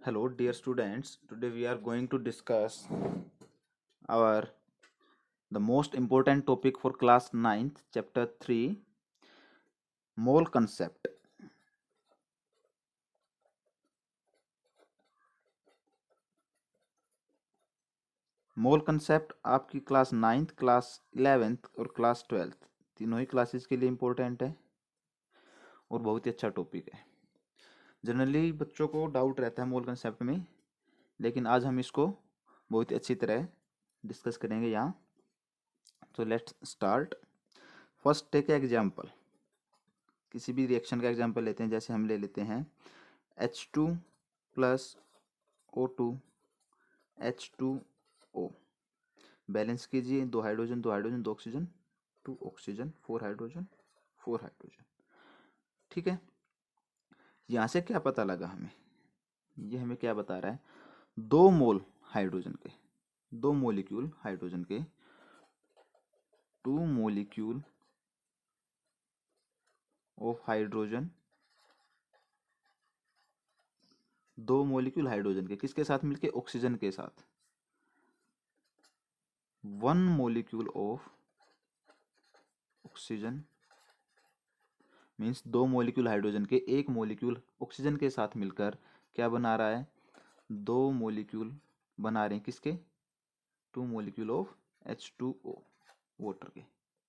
Hello, dear students. Today we are going to discuss our the most important topic for class ninth, chapter 3, mole concept. Mole concept आपकी class ninth, class 11th और class 12th तीनों ही classes के लिए important है और बहुत ही अच्छा topic है। जनरली बच्चों को डाउट रहता है मोल कंसेप्ट में, लेकिन आज हम इसको बहुत ही अच्छी तरह डिस्कस करेंगे यहाँ। तो let's start. First take example. किसी भी रिएक्शन का एग्जाम्पल लेते हैं, जैसे हम ले लेते हैं H2 plus O2 H2O। Balance कीजिए, दो हाइड्रोजन दो ऑक्सीजन, 2 ऑक्सीजन 4 हाइड्रोजन 4 हाइड्रोजन। ठीक है, यहाँ से क्या पता लगा हमें? ये हमें क्या बता रहा है? दो मोल हाइड्रोजन के, दो मोलिक्यूल हाइड्रोजन के, 2 मोलिक्यूल ऑफ हाइड्रोजन, दो मोलिक्यूल हाइड्रोजन के किसके साथ मिलके? ऑक्सीजन के साथ। 1 मोलिक्यूल ऑफ ऑक्सीजन मीन्स दो मोलिक्यूल हाइड्रोजन के, एक मोलिक्यूल ऑक्सीजन के साथ मिलकर क्या बना रहा है? दो मोलिक्यूल बना रहे हैं किसके? 2 मोलिक्यूल ऑफ H2O, वाटर के।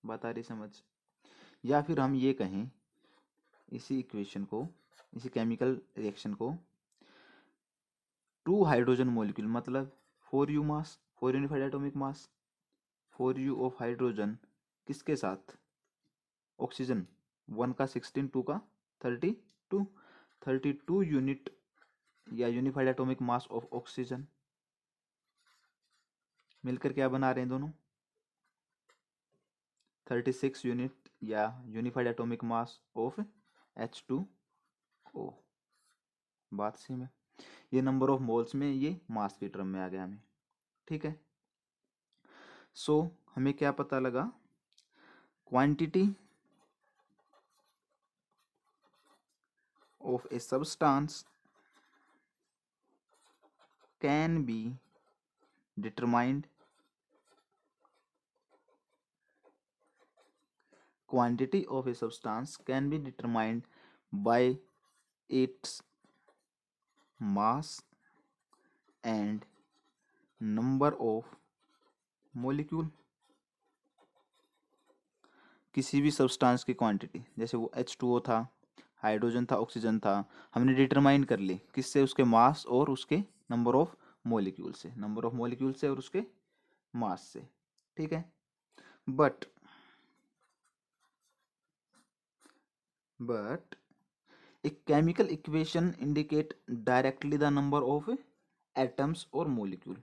बात आ रही समझ? या फिर हम ये कहें, इसी इक्वेशन को, इसी केमिकल रिएक्शन को, 2 हाइड्रोजन मोलिक्यूल मतलब 4U mass, 4 unified atomic mass, 4U of hydrogen किसके साथ? ऑक्सीजन। 1 का 16, 2 का 32, 32 यूनिट या unified atomic mass of oxygen मिलकर क्या बना रहे हैं दोनों? 36 यूनिट या unified atomic mass of H2O। बात सेम है। ये नंबर ऑफ मोल्स में, ये मास के टर्म में आ गया हमें। ठीक है, सो हमें क्या पता लगा? Quantity of a substance can be determined, quantity of a substance can be determined by its mass and number of molecule। किसी भी सब्सटेंस की क्वांटिटी, जैसे वो H2O था, हाइड्रोजन था, ऑक्सीजन था, हमने डिटरमाइन कर ली किससे? उसके मास और उसके नंबर ऑफ मोलिक्यूल से, नंबर ऑफ मोलिक्यूल से और उसके मास से। ठीक है, but a chemical equation indicate directly the number of atoms और molecule।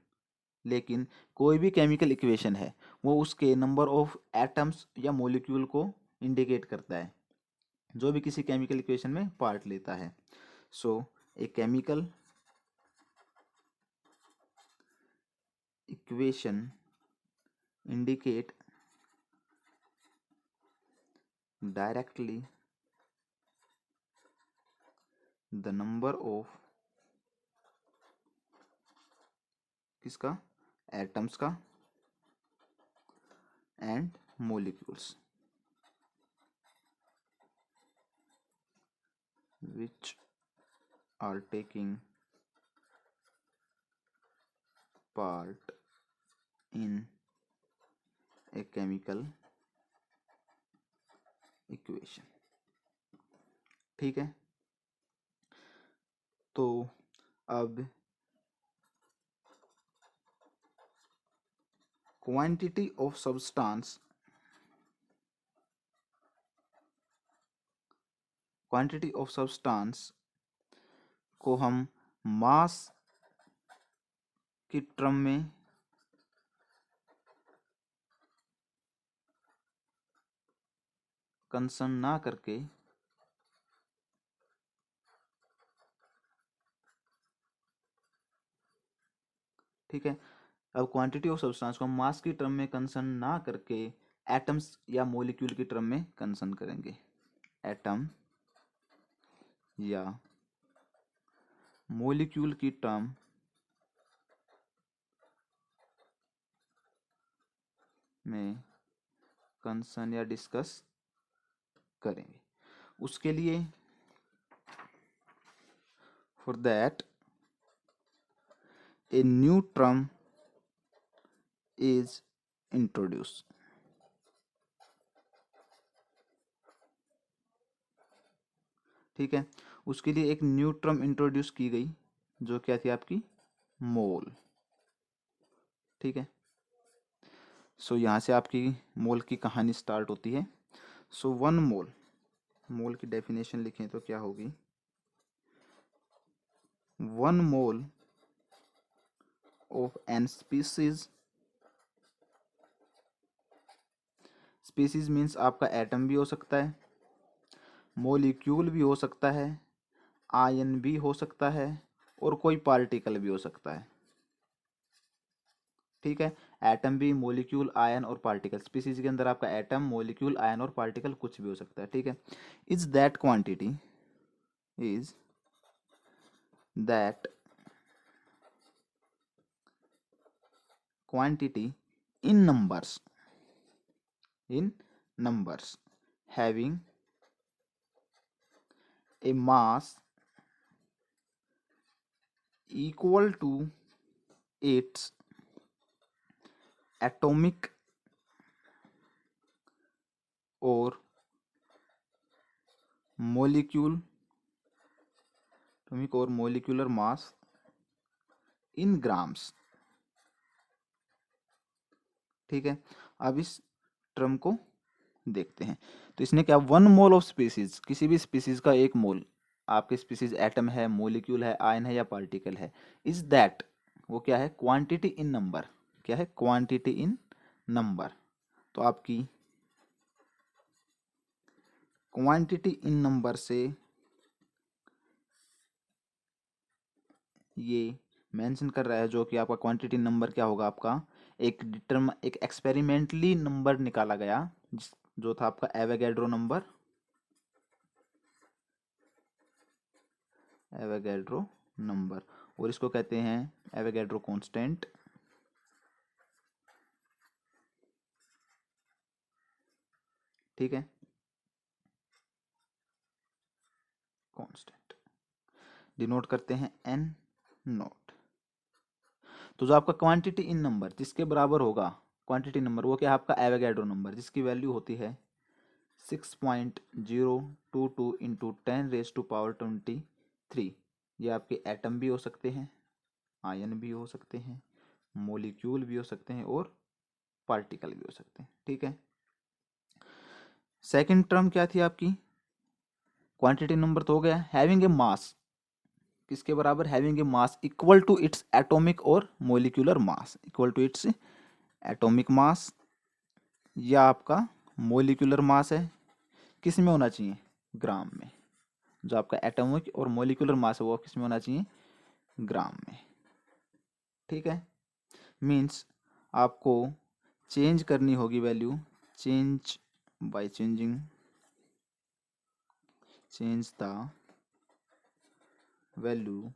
लेकिन कोई भी केमिकल इक्वेशन है वो उसके नंबर ऑफ एटम्स या मोलिक्यूल को इंडिकेट करता है, जो भी किसी केमिकल इक्वेशन में पार्ट लेता है। So a chemical equation indicate directly the number of, किसका? एटम्स का and molecules which are taking part in a chemical equation। ठीक है, तो अब quantity of substance, quantity of substance को हम मास की टर्म में कंसर्न ना करके ठीक है, अब क्वांटिटी ऑफ सब्सटेंस को हम मास की टर्म में कंसर्न ना करके एटम्स या मॉलिक्यूल की टर्म में कंसर्न करेंगे। एटम या मॉलिक्यूल की टर्म में कंसर्न या डिस्कस करेंगे। उसके लिए for that a new term is introduce. ठीक है, उसके लिए एक न्यू टर्म इंट्रोड्यूस की गई जो क्या थी आपकी मोल। ठीक है, सो यहाँ से आपकी मोल की कहानी स्टार्ट होती है। सो वन मोल, मोल की डेफिनेशन लिखें तो क्या होगी, one mole of an species, species means आपका एटम भी हो सकता है, मोलिक्यूल भी हो सकता है, आयन भी हो सकता है, और कोई पार्टिकल भी हो सकता है। ठीक है, एटम भी, मोलिक्यूल, आयन और पार्टिकल, स्पीसीज के अंदर आपका एटम, मोलिक्यूल, आयन और पार्टिकल कुछ भी हो सकता है। ठीक है, is that quantity, is that quantity in numbers, in numbers having a mass equal to its atomic or molecule, atomic or molecular mass in grams। ठीक है, अब इस टर्म को देखते हैं। तो इसने क्या, वन मोल ऑफ स्पीसीज, किसी भी स्पीसीज का एक मोल, आपके स्पीसीज एटम है, मोलिक्यूल है, आयन है या पार्टिकल है, इज दैट, वो क्या है, क्वांटिटी इन नंबर, क्या है, क्वांटिटी इन नंबर। तो आपकी क्वांटिटी इन नंबर से ये मेंशन कर रहा है, जो कि आपका क्वांटिटी नंबर क्या होगा, आपका एक एक्सपेरिमेंटली नंबर निकाला गया जो था आपका एवोगैड्रो नंबर, एवोगैड्रो नंबर, और इसको कहते हैं एवोगैड्रो कांस्टेंट। ठीक है, कांस्टेंट डिनोट करते हैं एन नॉट। तो जो आपका क्वांटिटी इन नंबर जिसके बराबर होगा, क्वांटिटी नंबर वो क्या है, आपका एवोगैड्रो नंबर, जिसकी वैल्यू होती है 6.022 इंटू 10⁻23। ये आपके एटम भी हो सकते हैं, आयन भी हो सकते हैं, मोलिक्यूल भी हो सकते हैं और पार्टिकल भी हो सकते हैं। ठीक है, सेकंड टर्म क्या थी आपकी, क्वांटिटी नंबर तो हो गया, हैविंग ए मास, किसके बराबर, having a mass equal to its atomic और molecular mass, equal to its atomic mass या आपका मोलिकुलर मास है, किस में होना चाहिए, ग्राम में। जो आपका एटॉमिक और मोलिकुलर मास है वो किस में होना चाहिए, ग्राम में। ठीक है, मीन्स आपको चेंज करनी होगी value, change by changing, change the value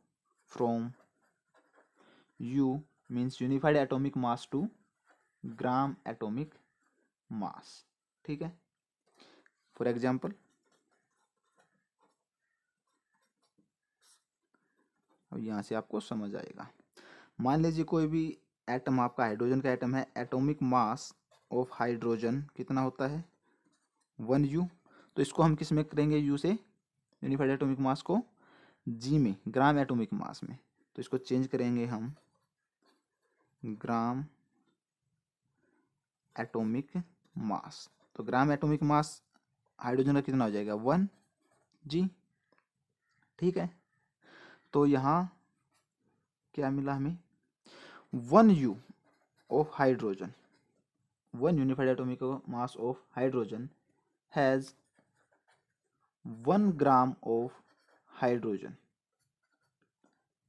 from u means unified atomic mass to gram atomic mass. ठीक है, फॉर एग्जाम्पल, अब यहाँ से आपको समझ आएगा। मान लीजिए कोई भी एटम आपका हाइड्रोजन का एटम है, एटॉमिक मास ऑफ हाइड्रोजन कितना होता है 1U। तो इसको हम किस में करेंगे, यू से, यूनिफाइड एटॉमिक मास को जी में, ग्राम एटॉमिक मास में। तो इसको चेंज करेंगे हम ग्राम एटॉमिक मास। तो ग्राम एटॉमिक मास हाइड्रोजन का कितना हो जाएगा 1G। ठीक है, तो यहाँ क्या मिला हमें, 1U of hydrogen, 1 unified atomic mass of hydrogen has 1 gram of hydrogen.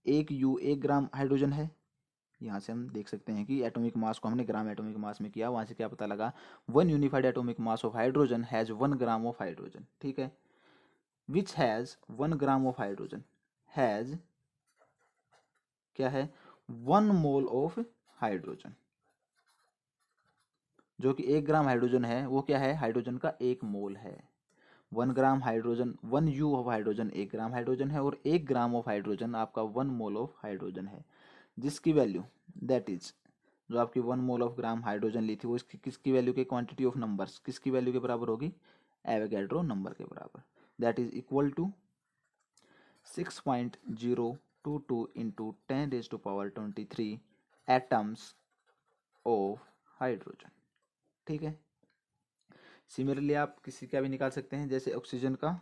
एक यू 1 ग्राम हाइड्रोजन है, यहाँ से हम देख सकते हैं कि एटॉमिक मास को हमने ग्राम एटॉमिक मास में किया, वहाँ से क्या पता लगा, 1 unified atomic mass of hydrogen has 1 gram of hydrogen. ठीक है, which has 1 gram of hydrogen, has क्या है, 1 मोल ऑफ हाइड्रोजन। जो कि 1 ग्राम हाइड्रोजन है वो क्या है, हाइड्रोजन का 1 मोल है। 1 gram hydrogen, 1 U of hydrogen 1 gram hydrogen है, और 1 ग्राम ऑफ हाइड्रोजन आपका 1 मोल ऑफ हाइड्रोजन है, जिसकी वैल्यू दैट इज, जो आपकी 1 मोल ऑफ ग्राम हाइड्रोजन ली थी वो इसकी किसकी वैल्यू के, क्वांटिटी ऑफ नंबर्स किसकी वैल्यू के बराबर होगी, एवोगैड्रो नंबर के बराबर, that is equal to 6.022 into 10⁻23 atoms of hydrogen. ठीक है। सिमिलरली आप किसी का भी निकाल सकते हैं, जैसे ऑक्सीजन का।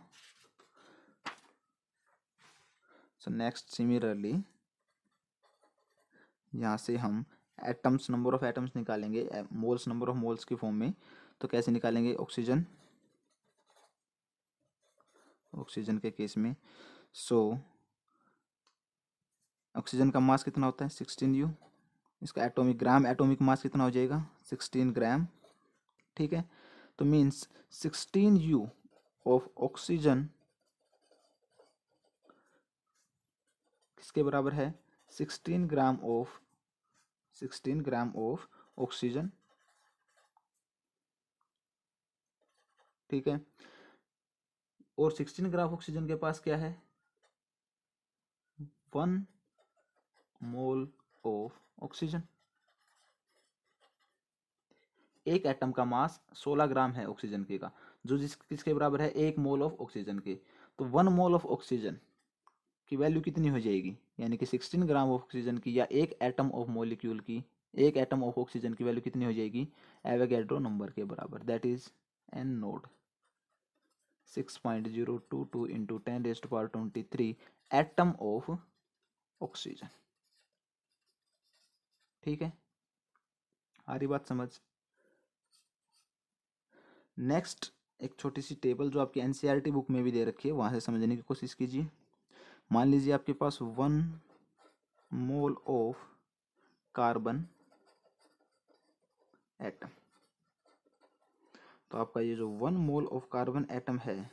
सो नेक्स्ट सिमिलरली यहाँ से हम एटम्स, नंबर ऑफ एटम्स निकालेंगे मोल्स, नंबर ऑफ मोल्स की फॉर्म में। तो कैसे निकालेंगे, ऑक्सीजन, ऑक्सीजन के केस में, सो ऑक्सीजन का मास कितना होता है 16U, इसका एटॉमिक, ग्राम एटॉमिक मास कितना हो जाएगा 16 ग्राम। ठीक है। तो मीन्स 16U ऑफ ऑक्सीजन किसके बराबर है, 16 ग्राम ऑफ ऑक्सीजन। ठीक है। और 16 ग्राम ऑक्सीजन के पास क्या है, 1 मोल ऑफ ऑक्सीजन। एक एटम का मास 16 ग्राम है ऑक्सीजन के का, जो किसके बराबर है, 1 मोल ऑफ ऑक्सीजन के। तो 1 मोल ऑफ ऑक्सीजन की वैल्यू कितनी हो जाएगी, यानी कि 16 ग्राम ऑफ ऑक्सीजन की, या एक एटम ऑफ मोलिक्यूल की, एक एटम ऑफ ऑक्सीजन की वैल्यू कितनी हो जाएगी, एवोगैड्रो नंबर के बराबर, that is n naught 6.022 into 10⁻23 atom of oxygen. ठीक है, आ रही बात समझ। नेक्स्ट एक छोटी सी टेबल जो आपकी एनसीईआरटी बुक में भी दे रखी है, वहां से समझने की कोशिश कीजिए। मान लीजिए आपके पास 1 मोल ऑफ कार्बन एटम। तो आपका ये जो 1 मोल ऑफ कार्बन एटम है,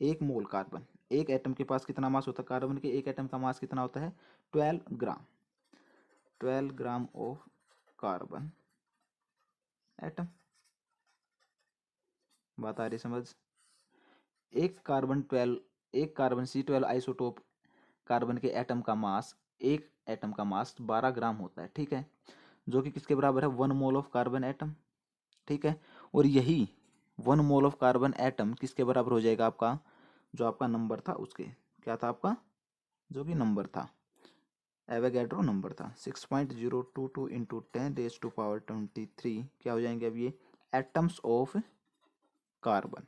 1 मोल कार्बन, एक एटम के पास कितना मास होता है, कार्बन के एक एटम का मास कितना होता है 12 ग्राम, 12 ग्राम ऑफ कार्बन एटम। बात आ रही समझ। एक कार्बन C12 आइसोटोप कार्बन के एटम का मास, एक एटम का मास 12 ग्राम होता है। ठीक है। जो कि किसके बराबर है, 1 मोल ऑफ कार्बन एटम। ठीक है। और यही 1 मोल ऑफ कार्बन एटम किसके बराबर हो जाएगा, आपका जो आपका नंबर था उसके, क्या था आपका जो भी नंबर था, एवोगैड्रो नंबर था 6.022 इंटू 10⁻23 क्या हो जाएंगे अब ये, एटम्स ऑफ कार्बन।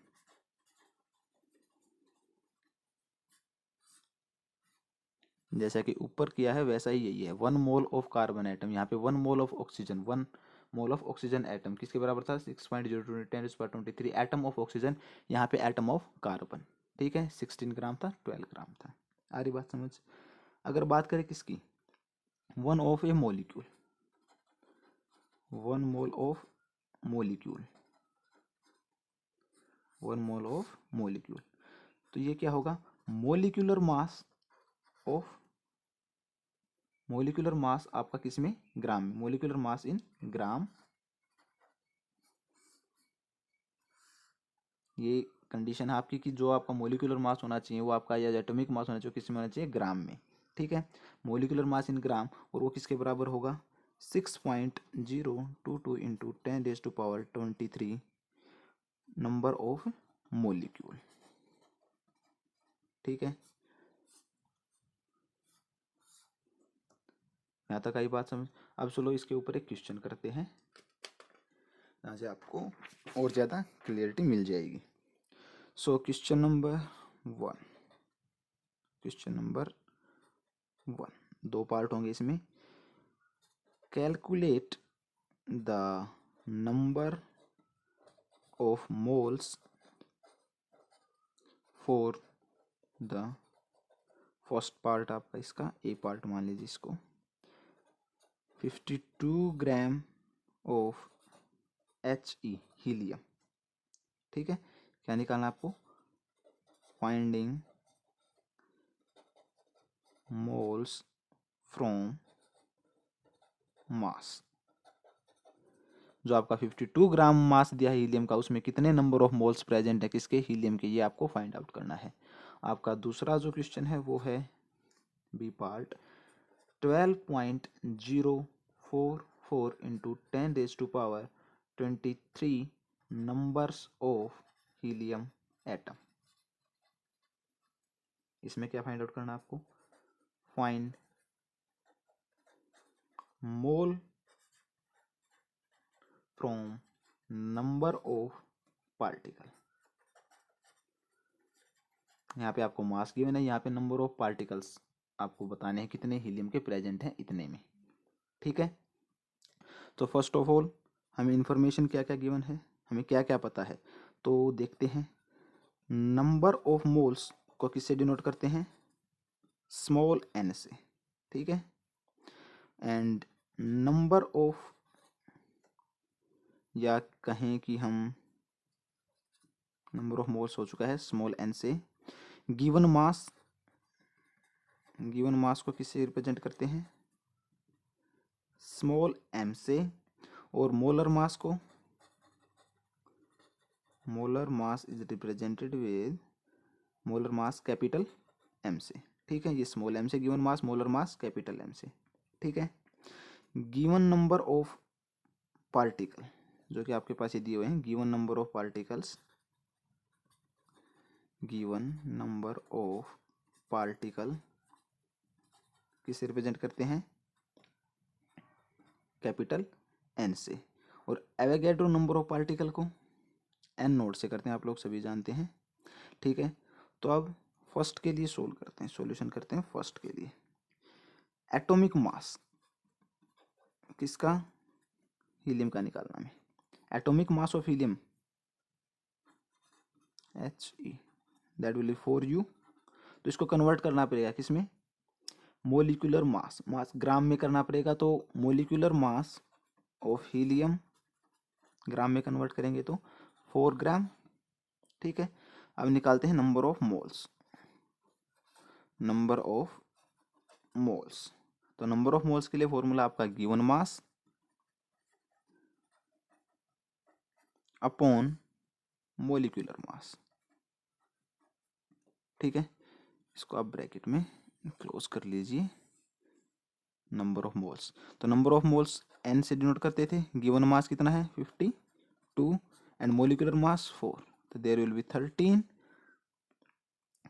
जैसा कि ऊपर किया है वैसा ही यही है, 1 मोल ऑफ कार्बन एटम, यहाँ पे 1 mole of oxygen, 1 mole of oxygen atom किसके बराबर था 6.022 एटम ऑफ ऑक्सीजन, यहाँ पे एटम ऑफ कार्बन। ठीक है। 16 ग्राम था, 12 ग्राम था। आ रही बात समझ। अगर बात करें किसकी, 1 mole of molecule, 1 mole of molecule, तो ये क्या होगा, molecular mass of, molecular mass आपका किसमें, ग्राम में, मोलिकुलर मास इन ग्राम। ये कंडीशन है आपकी कि जो आपका मोलिकुलर मास होना चाहिए वो आपका, या एटॉमिक मास होना चाहिए किसमें होना चाहिए, ग्राम में। ठीक है। मोलिकुलर मास इन ग्राम, और वो किसके बराबर होगा 6.022 इंटू 10⁻23 नंबर ऑफ मोलिक्यूल। ठीक है। यहाँ तक आई बात समझ। अब चलो इसके ऊपर एक क्वेश्चन करते हैं, यहाँ से आपको और ज़्यादा क्लियरिटी मिल जाएगी। So question number 1, question number 1, 2 part होंगे इसमें। Calculate the number of moles for the, first part आपका इसका ए पार्ट मान लीजिए इसको, 52 ग्राम ऑफ He, हीलियम। ठीक है। क्या निकालना आपको, फाइंडिंग मोल्स फ्रॉम मास। जो आपका 52 ग्राम मास दिया है हीलियम का, उसमें कितने नंबर ऑफ मोल्स प्रेजेंट है किसके, हीलियम के, ये आपको फाइंड आउट करना है। आपका दूसरा जो क्वेश्चन है वो है B part, 12.044 into 10⁻23 numbers of helium atom. इसमें क्या फाइंड आउट करना है आपको, find mole from number of particle. यहाँ पे आपको मास गिवन है, यहाँ पे नंबर ऑफ पार्टिकल्स आपको बताने हैं कितने हीलियम के प्रेजेंट हैं इतने में। ठीक है, तो फर्स्ट ऑफ ऑल हमें इंफॉर्मेशन क्या क्या गिवन है, हमें क्या क्या पता है, तो देखते हैं। नंबर ऑफ मोल्स को किससे डिनोट करते हैं, स्मॉल एन से। ठीक है, एंड नंबर ऑफ, या कहें कि हम नंबर ऑफ मोल्स हो चुका है स्मॉल एन से। गिवन मास, गिवन मास को किससे रिप्रेजेंट करते हैं, स्मॉल एम से। और मोलर मास को, molar mass is represented with molar mass capital M से। ठीक है, ये स्मॉल एम से given mass, molar mass capital M से। ठीक है, गिवन नंबर ऑफ पार्टिकल, जो कि आपके पास ये दिए हुए हैं, given number of particles, given number of particle किससे रिप्रेजेंट करते हैं, कैपिटल एन से। और एवोगैड्रो नंबर ऑफ पार्टिकल को एन नोट से करते हैं, आप लोग सभी जानते हैं। ठीक है, तो अब फर्स्ट के लिए सोल्व करते हैं, सॉल्यूशन करते हैं फर्स्ट के लिए। एटॉमिक मास किसका, हीलियम का निकालना है। Atomic mass of helium He, that will be 4U। तो इसको कन्वर्ट करना पड़ेगा किसमें, मोलिकुलर मास, मास ग्राम में करना पड़ेगा। तो मोलिकुलर मास ऑफ हीलियम ग्राम में कन्वर्ट करेंगे तो 4 ग्राम। ठीक है, अब निकालते हैं number of moles, number of moles. तो नंबर ऑफ मोल्स के लिए फॉर्मूला आपका given mass upon molecular mass. ठीक है, इसको आप ब्रैकेट में क्लोज कर लीजिए, नंबर ऑफ मोल्स। तो नंबर ऑफ मोल्स एन से डिनोट करते थे, गिवन मास कितना है 52 एंड मोलिकुलर मास 4, तो देयर विल बी 13।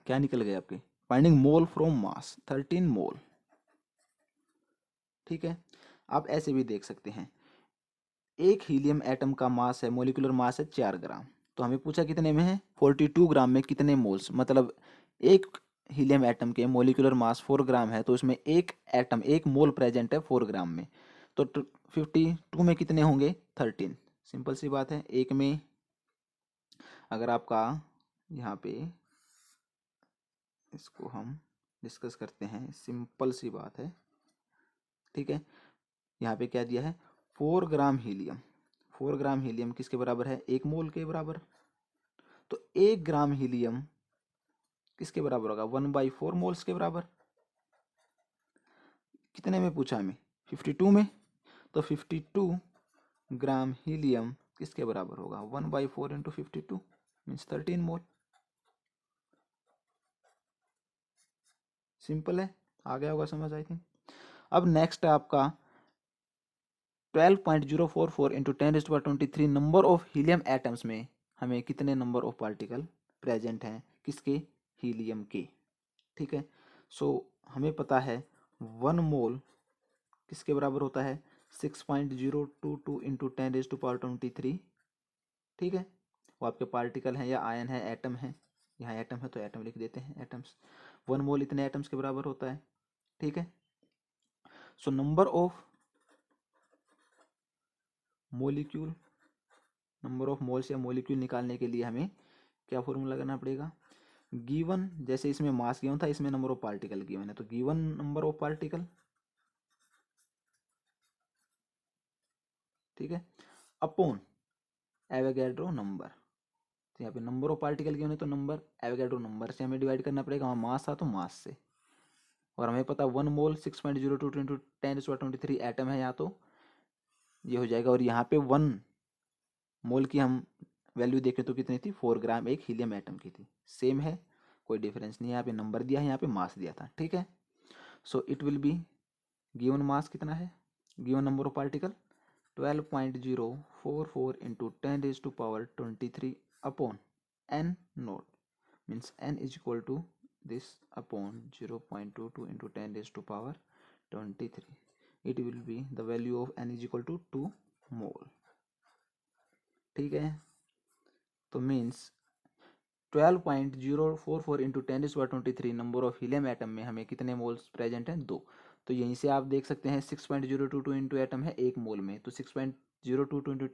क्या निकल गए आपके, फाइंडिंग मोल फ्रॉम मास 13 मोल। ठीक है, आप ऐसे भी देख सकते हैं, एक हीलियम एटम का मास है, मोलिकुलर मास है 4 ग्राम, तो हमें पूछा कितने में है 42 ग्राम में कितने मोल्स, मतलब एक हीलियम एटम के मोलिकुलर मास 4 ग्राम है, तो उसमें एक एटम, एक मोल प्रेजेंट है 4 ग्राम में। तो 52 में कितने होंगे 13। सिंपल सी बात है, एक में अगर आपका यहाँ पे इसको हम डिस्कस करते हैं, सिंपल सी बात है। ठीक है, यहाँ पे क्या दिया है 4 ग्राम हीलियम, 4 ग्राम हीलियम किसके बराबर है, एक मोल के बराबर। तो 1 ग्राम हीलियम किसके बराबर होगा, 1/4 मोल्स के बराबर। कितने में पूछा हमें 52 में, तो 52 ग्राम हीलियम किसके बराबर होगा, 1/4 इंटू 52 मीन्स 13 मोल। सिंपल है, आ गया होगा समझ आई थिंक। अब नेक्स्ट है आपका 12.044 into 10⁻23 number of helium atoms में हमें कितने नंबर ऑफ पार्टिकल प्रेजेंट हैं किसके, हीलियम के। ठीक है, सो हमें पता है 1 मोल किसके बराबर होता है 6.022 इंटू 10⁻23। ठीक है, वो आपके पार्टिकल हैं या आयन है, एटम है, यहाँ एटम है तो एटम लिख देते हैं, एटम्स। 1 मोल इतने एटम्स के बराबर होता है। ठीक है, so number of molecule, number of moles या मोलिक्यूल निकालने के लिए हमें क्या फॉर्मूला लगाना पड़ेगा, गिवन, जैसे इसमें मास गिवन था, इसमें नंबर ऑफ पार्टिकल गिवन है, तो गिवन नंबर ऑफ पार्टिकल। ठीक है, अपॉन एवोगैड्रो नंबर। तो यहाँ पे नंबर ऑफ पार्टिकल गिवन है तो नंबर, एवोगैड्रो नंबर से हमें डिवाइड करना पड़ेगा, वहाँ मास था तो मास से। और हमें पता 1 मोल 6.02 इंटू 10⁻23 एटम है यहाँ, तो ये हो जाएगा। और यहाँ पे 1 मोल की हम वैल्यू देखें तो कितनी थी, 4 ग्राम एक हीलियम एटम की थी। सेम है, कोई डिफरेंस नहीं है। यहाँ पे नंबर दिया है, यहाँ पे मास दिया था, ठीक है। So it will be given mass कितना है, given number of particle 12.044 into 10⁻23 upon n nought, means n is equal to this upon 0.22 into 10⁻23. It will be the value of n is equal to 2 mole, ठीक है। तो means 12.044 into 10⁻23 number of helium atom में हमें कितने moles present हैं, 2। तो यहीं से आप देख सकते हैं 6.022 इंटू एटम है 1 मोल में, तो 6.022 इंटू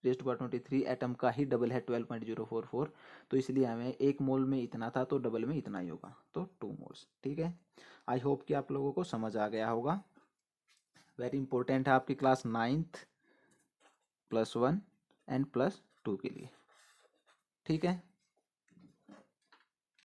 10⁻23 एटम का ही डबल है 12.044। तो इसलिए हमें 1 मोल में इतना था, तो डबल में इतना ही होगा, तो 2 मोल्स, ठीक है। आई होप कि आप लोगों को समझ आ गया होगा। वेरी इंपॉर्टेंट है आपकी क्लास 9th +1 एंड +2 के लिए, ठीक है।